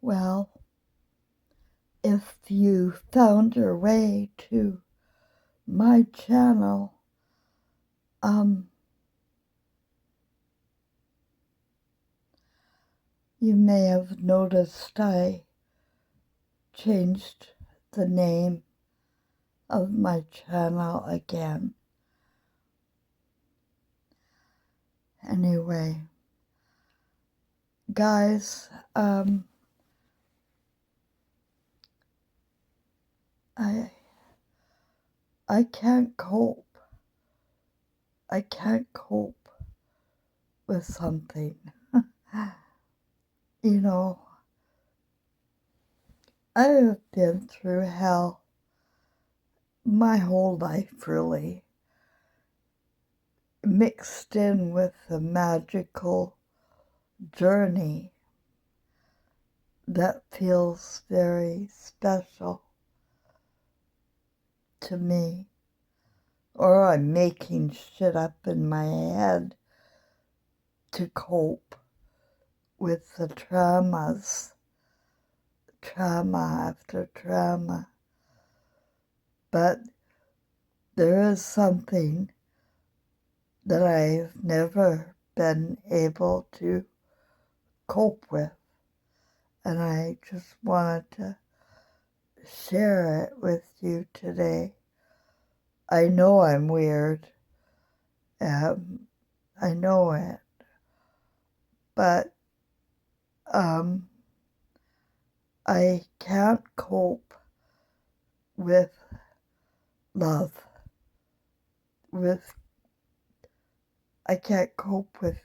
Well, if you found your way to my channel, you may have noticed I changed the name of my channel again. Anyway, guys, I can't cope. I can't cope with something. You know, I have been through hell my whole life, really, mixed in with the magical journey that feels very special to me. Or I'm making shit up in my head to cope with the traumas, trauma after trauma. But there is something that I've never been able to cope with, and I just wanted to share it with you today. I know I'm weird. I know it. But I can't cope with love. I can't cope with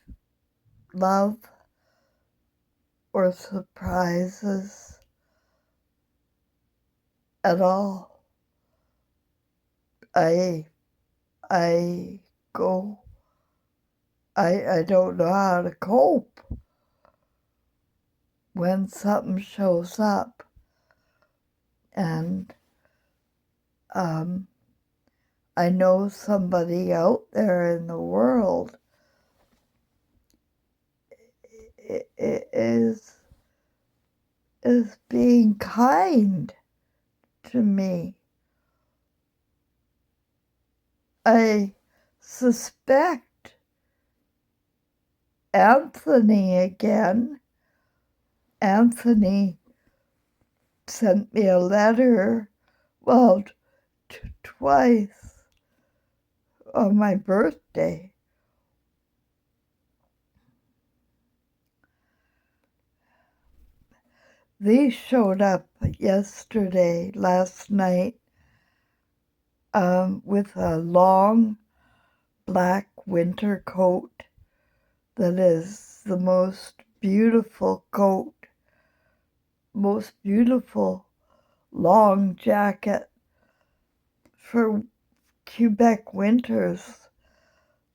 love or surprises at all. I don't know how to cope when something shows up. And I know somebody out there in the world is being kind to me. I suspect Anthony again. Anthony sent me a letter, well, twice on my birthday. These showed up last night, with a long black winter coat that is the most beautiful coat, most beautiful long jacket for Quebec winters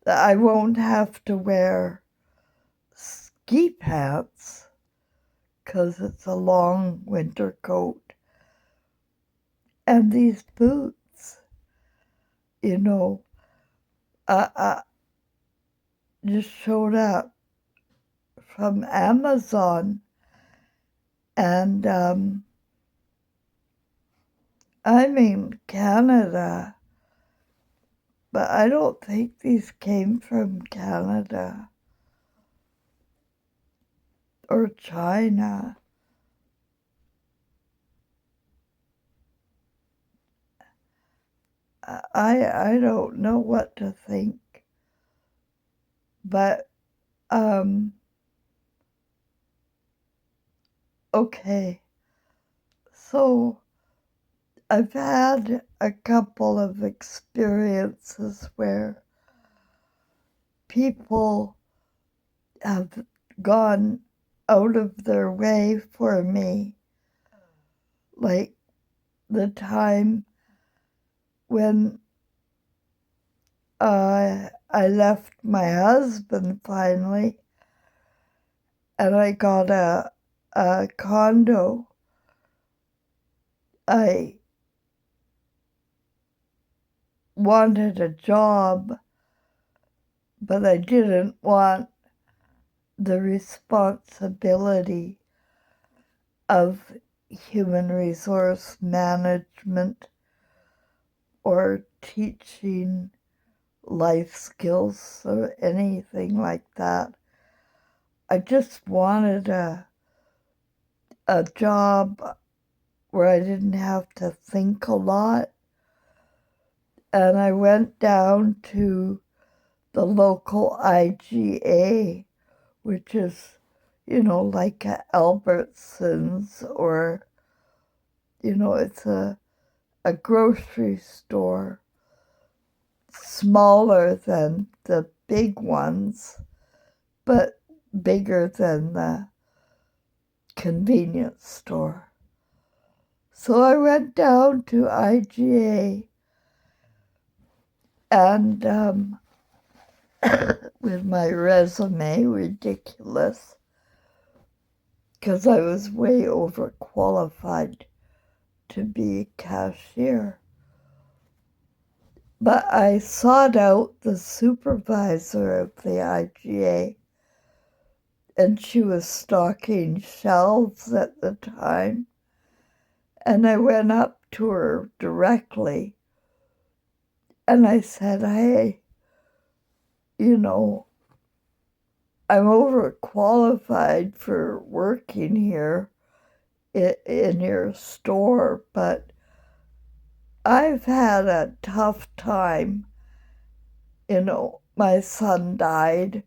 that I won't have to wear ski pants because it's a long winter coat. And these boots, you know, just showed up from Amazon. And I'm in Canada, but I don't think these came from Canada or China. I don't know what to think. But, okay. So I've had a couple of experiences where people have gone out of their way for me. Like the time when I left my husband finally, and I got a condo. I wanted a job, but I didn't want the responsibility of human resource management or teaching life skills or anything like that. I just wanted a job where I didn't have to think a lot. And I went down to the local IGA, which is, like a Albertsons or, it's a grocery store, smaller than the big ones, but bigger than the convenience store. So I went down to IGA and with my resume, ridiculous, because I was way overqualified to be a cashier. But I sought out the supervisor of the IGA, and she was stocking shelves at the time. And I went up to her directly and I said, hey, I'm overqualified for working here in your store, but I've had a tough time. My son died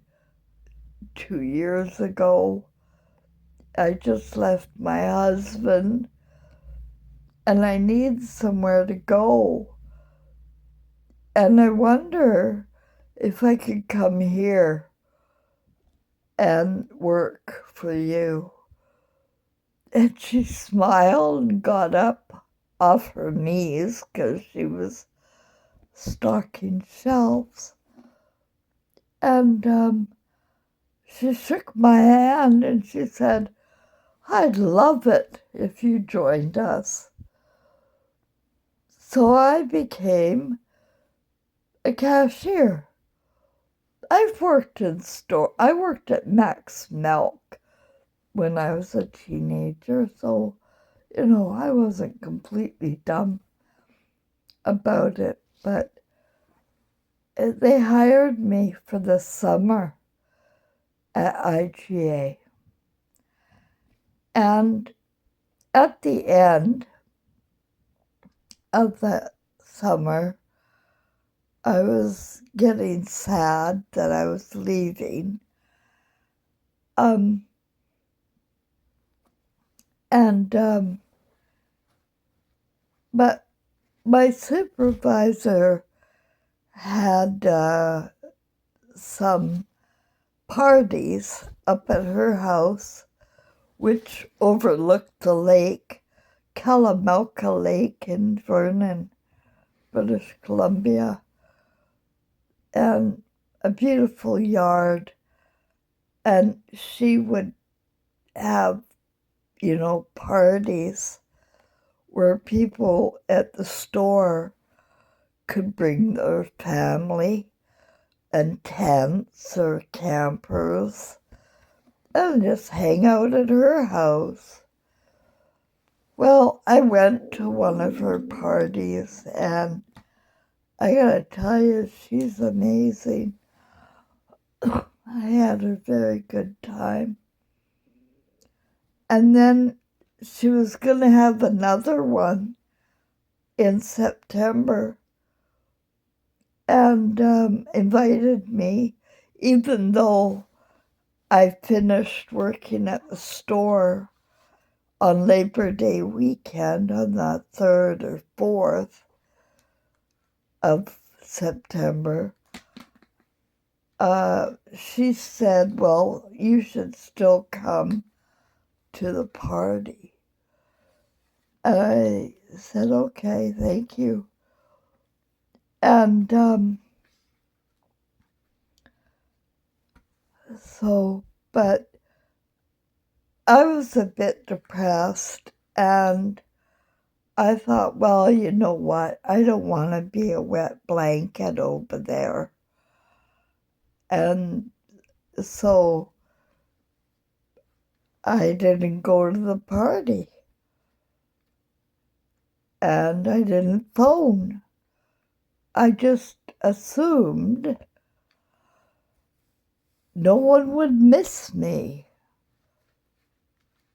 2 years ago. I just left my husband and I need somewhere to go. And I wonder if I could come here and work for you. And she smiled and got up off her knees because she was stocking shelves. And she shook my hand and she said, I'd love it if you joined us. So I became a cashier. I worked at Max Milk when I was a teenager, so, I wasn't completely dumb about it, but they hired me for the summer at IGA. And at the end of the summer, I was getting sad that I was leaving. But my supervisor had some parties up at her house, which overlooked the lake, Kalamalka Lake in Vernon, British Columbia, and a beautiful yard. And she would have, parties where people at the store could bring their family and tents or campers and just hang out at her house. Well, I went to one of her parties and I gotta tell you, she's amazing. I had a very good time. And then she was gonna have another one in September and invited me, even though I finished working at the store on Labor Day weekend on the 3rd or 4th of September. She said, well, you should still come to the party. And I said, okay, thank you. And but I was a bit depressed and I thought, well, you know what? I don't want to be a wet blanket over there. And so I didn't go to the party. And I didn't phone. I just assumed no one would miss me.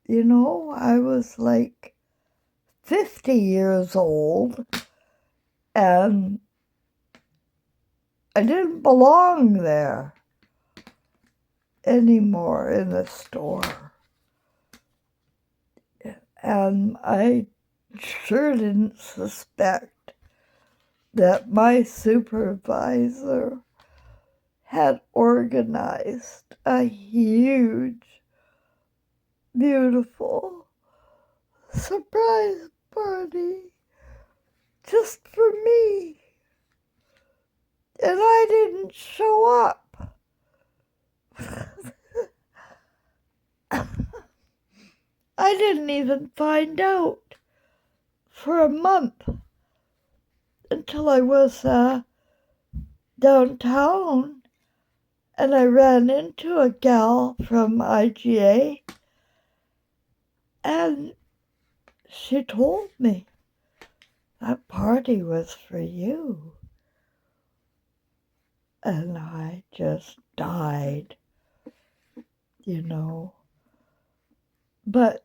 You know, I was like 50 years old and I didn't belong there anymore in the store. And I sure didn't suspect that my supervisor had organized a huge, beautiful surprise party just for me. And I didn't show up. I didn't even find out for a month until I was downtown and I ran into a gal from IGA and she told me that party was for you. And I just died, you know. But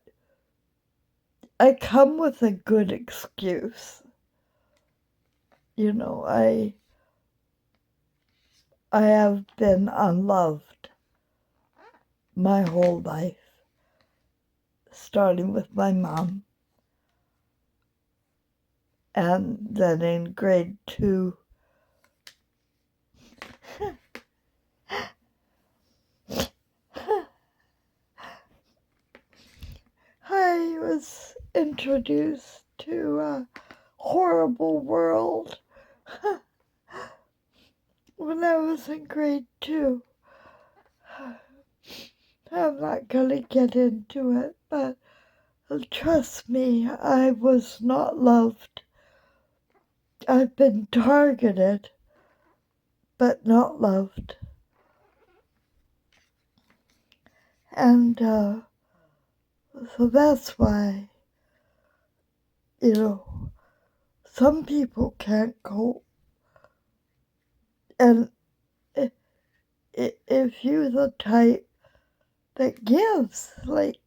I come with a good excuse. You know, I have been unloved my whole life, starting with my mom. And then in grade 2, I was introduced to a horrible world when I was in grade 2. I'm not going to get into it, but trust me, I was not loved. I've been targeted, but not loved. And so that's why, you know, some people can't cope. And if you're the type that gives, like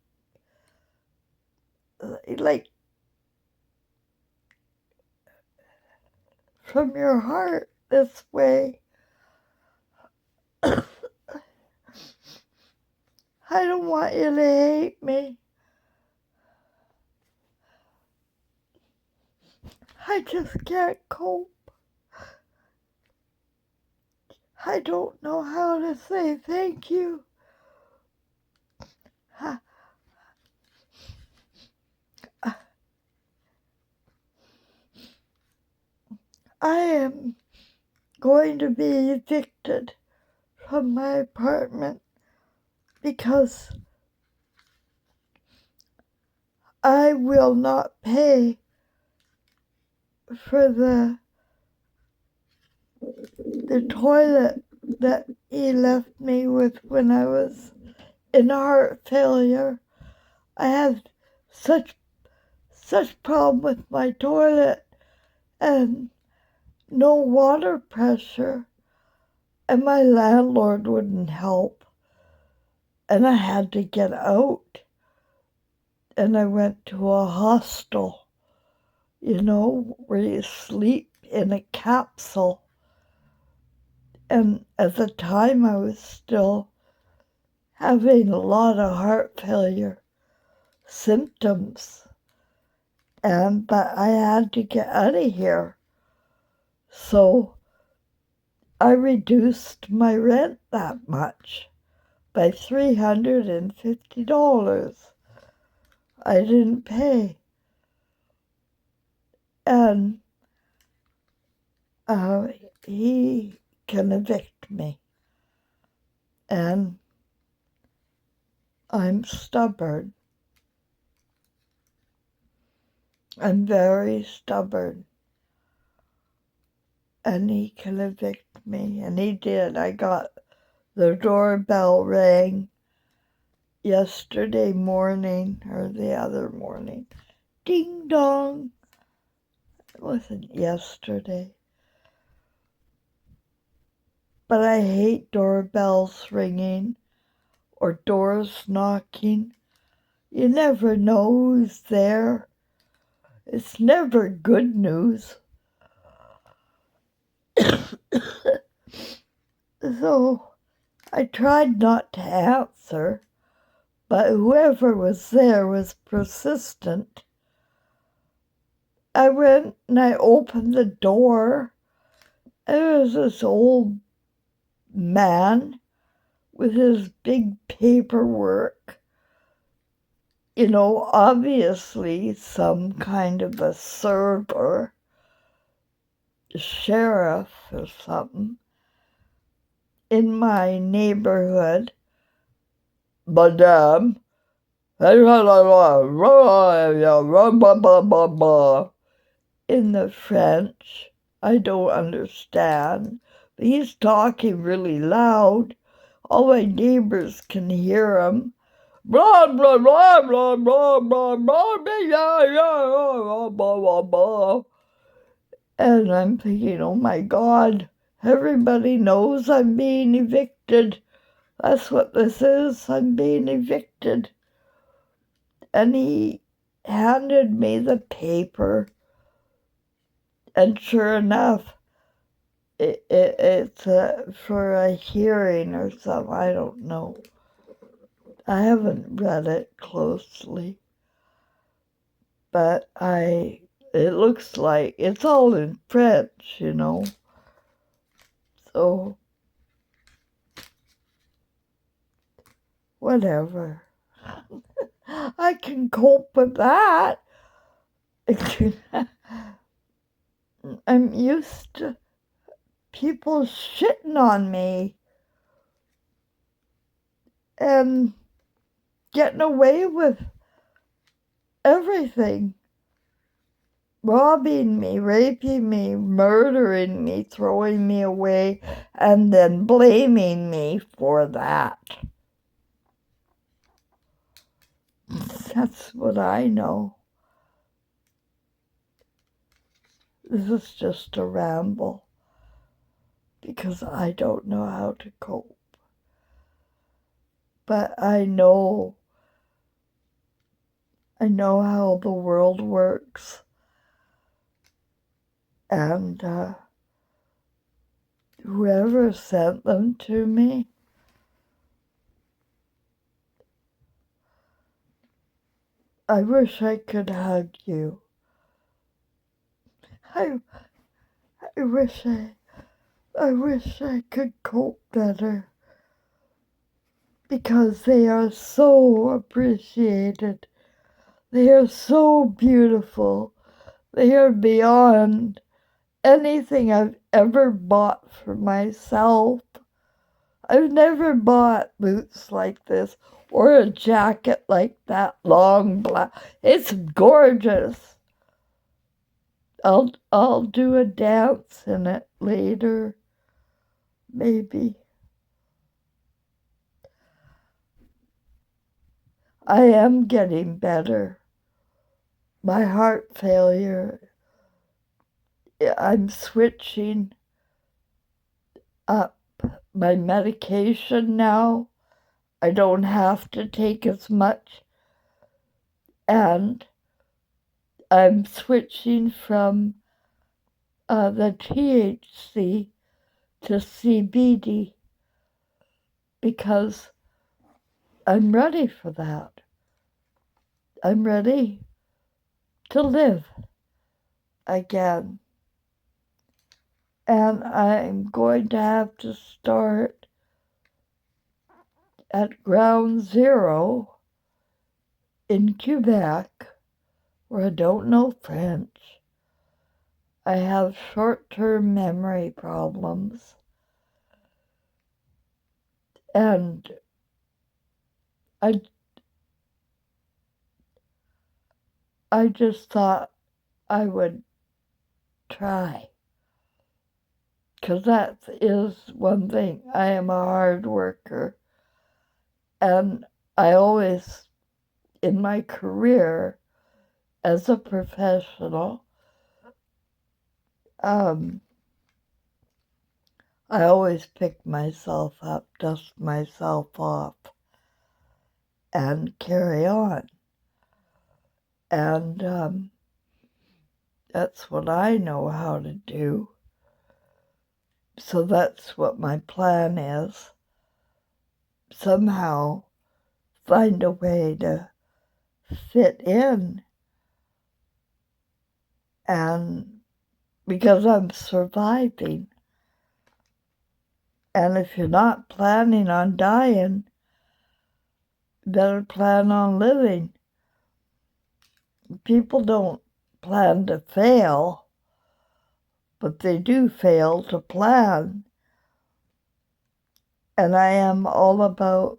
from your heart this way, I don't want you to hate me. I just can't cope. I don't know how to say thank you. I am going to be evicted from my apartment because I will not pay for the toilet that he left me with when I was in heart failure. I have such problem with my toilet and no water pressure, and my landlord wouldn't help, and I had to get out, and I went to a hostel, you know, where you sleep in a capsule. And at the time I was still having a lot of heart failure symptoms, but I had to get out of here. So I reduced my rent that much by $350. I didn't pay. And he can evict me. And I'm stubborn. I'm very stubborn. And he can evict me. And he did. I got the doorbell rang, yesterday morning or the other morning. Ding dong. It wasn't yesterday. But I hate doorbells ringing or doors knocking. You never know who's there. It's never good news. So I tried not to answer, but whoever was there was persistent. I went and I opened the door. There was this old man with his big paperwork. You know, obviously some kind of a server, sheriff or something in my neighborhood. Madame, in the French. I don't understand. But he's talking really loud. All my neighbors can hear him. Blah, blah, blah, blah, blah, blah, blah, yeah, yeah, blah, blah, blah. And I'm thinking, oh my God, everybody knows I'm being evicted. That's what this is. I'm being evicted. And he handed me the paper. And sure enough, it's for a hearing or something. I don't know. I haven't read it closely. But it looks like it's all in French, you know. So, whatever. I can cope with that. I'm used to people shitting on me and getting away with everything. Robbing me, raping me, murdering me, throwing me away, and then blaming me for that. That's what I know. This is just a ramble because I don't know how to cope. But I know how the world works. And whoever sent them to me, I wish I could hug you. I wish I could cope better because they are so appreciated. They are so beautiful. They are beyond anything I've ever bought for myself. I've never bought boots like this or a jacket like that, long black. It's gorgeous. I'll do a dance in it later, maybe. I am getting better. My heart failure, I'm switching up my medication now. I don't have to take as much. And I'm switching from the THC to CBD because I'm ready for that. I'm ready to live again. And I'm going to have to start at ground zero in Quebec, where I don't know French. I have short-term memory problems. And I just thought I would try. Because that is one thing. I am a hard worker. And I always, in my career as a professional, I always pick myself up, dust myself off, and carry on. And that's what I know how to do. So that's what my plan is. Somehow find a way to fit in. And because I'm surviving. And if you're not planning on dying, you better plan on living. People don't plan to fail, but they do fail to plan. And I am all about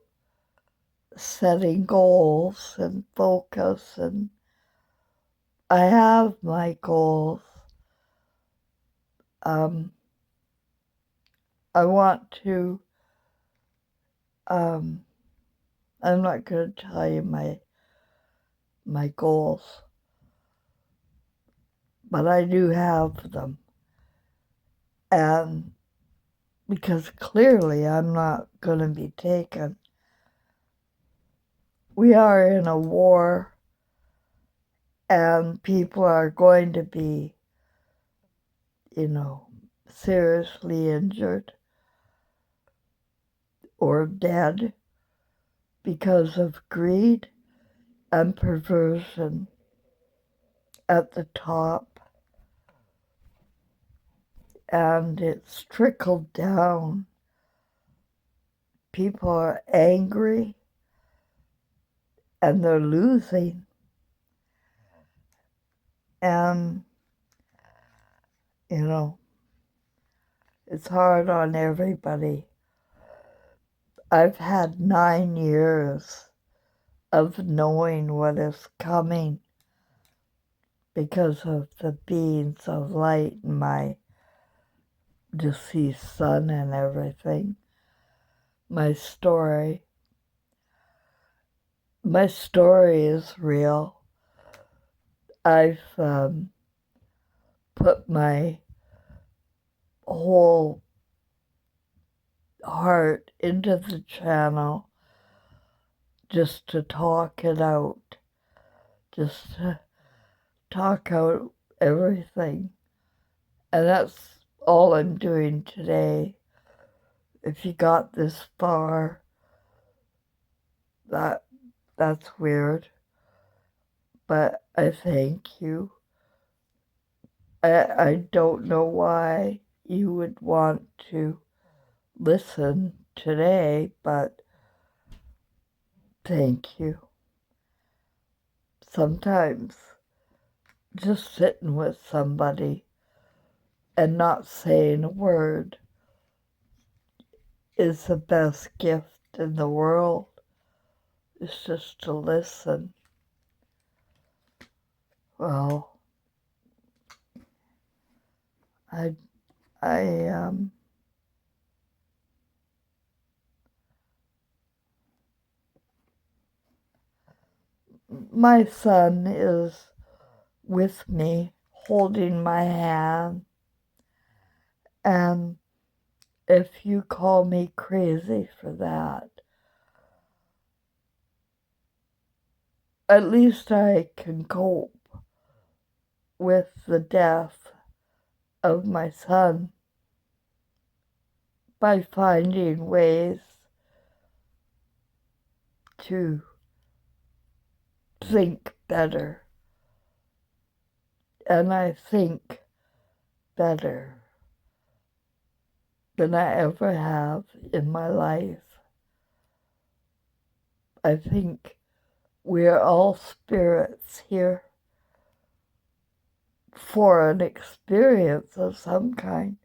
setting goals and focus, and I have my goals. I want to, I'm not going to tell you my goals, but I do have them. And because clearly I'm not going to be taken. We are in a war, and people are going to be, seriously injured or dead because of greed and perversion at the top. And it's trickled down. People are angry and they're losing. And, it's hard on everybody. I've had 9 years of knowing what is coming because of the beings of light and my deceased son and everything. My story is real. I've put my whole heart into the channel just to talk it out, just to talk out everything. And that's all I'm doing today. If you got this far, that's weird. But I thank you. I don't know why you would want to listen today, but thank you. Sometimes just sitting with somebody and not saying a word is the best gift in the world. It's just to listen. Well, my son is with me, holding my hand, and if you call me crazy for that, at least I can cope with the death of my son by finding ways to think better. And I think better than I ever have in my life. I think we're all spirits here for an experience of some kind.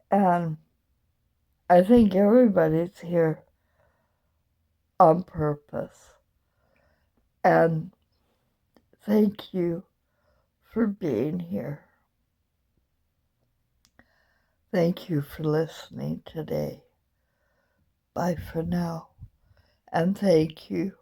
And I think everybody's here on purpose. And thank you for being here. Thank you for listening today. Bye for now. and thank you.